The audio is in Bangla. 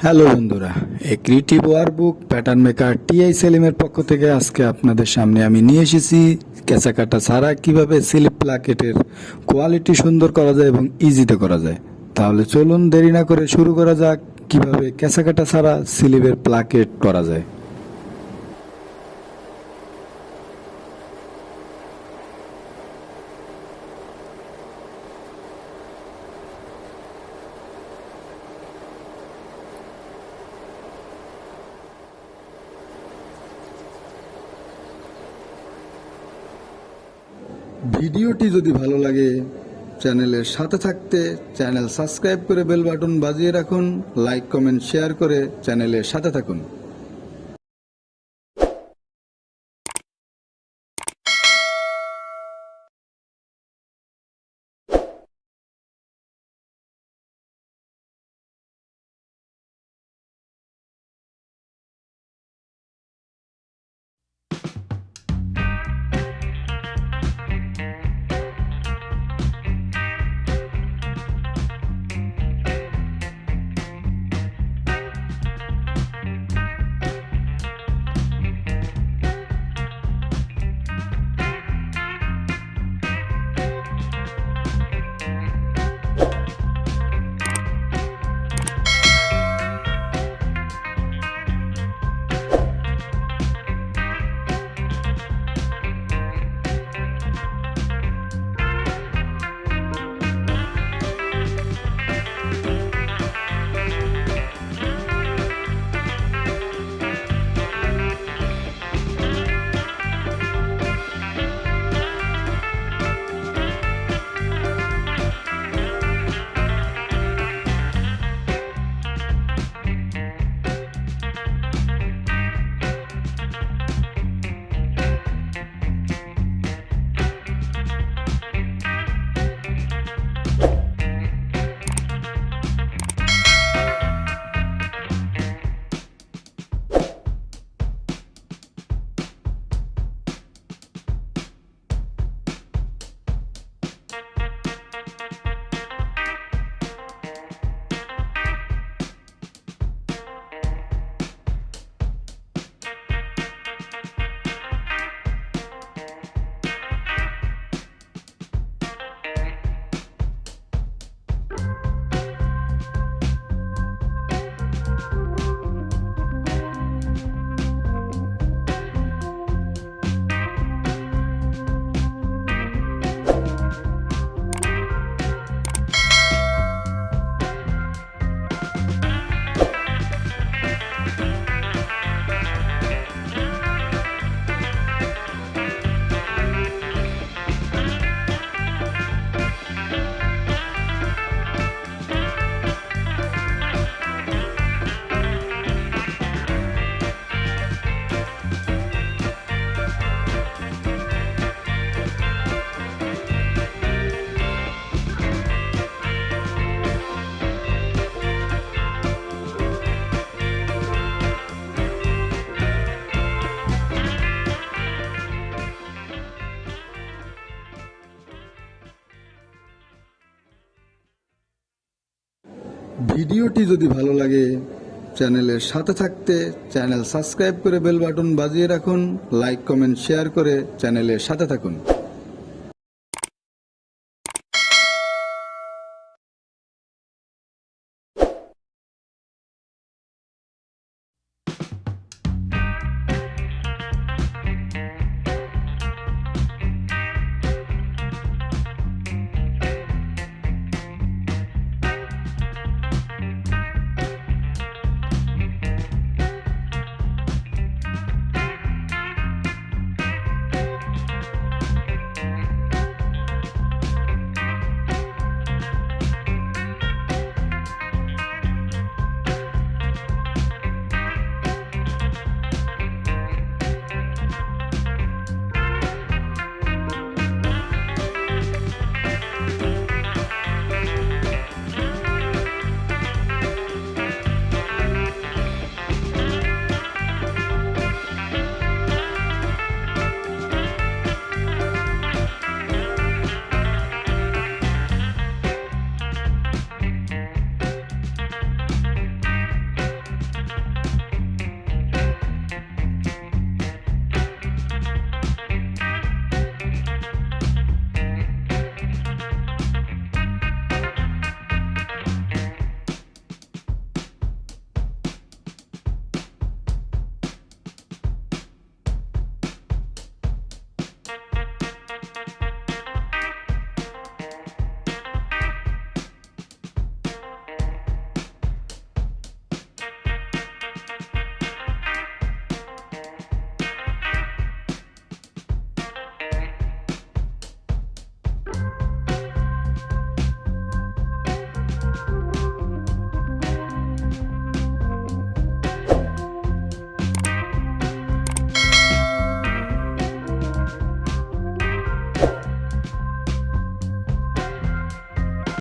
হ্যালো বন্ধুরা, এই creative workbook pattern maker TI সেলিমের পক্ষ থেকে আজকে আপনাদের সামনে আমি নিয়ে এসেছি কেঁচা কাটা ছাড়া কিভাবে স্লিপ প্লাকেটের কোয়ালিটি সুন্দর করা যায় এবং ইজিতে করা যায়। তাহলে চলুন দেরি না করে শুরু করা যাক কিভাবে কেঁচা কাটা ছাড়া স্লিপের প্লাকেট করা যায়। ভিডিওটি যদি ভালো লাগে চ্যানেলের সাথে থাকতে চ্যানেল সাবস্ক্রাইব করে বেল বাটন বাজিয়ে রাখুন, লাইক কমেন্ট শেয়ার করে চ্যানেলের সাথে থাকুন। ভিডিওটি যদি ভালো লাগে চ্যানেলের সাথে থাকতে চ্যানেল সাবস্ক্রাইব করে বেল বাটন বাজিয়ে রাখুন, লাইক কমেন্ট শেয়ার করে চ্যানেলের সাথে থাকুন।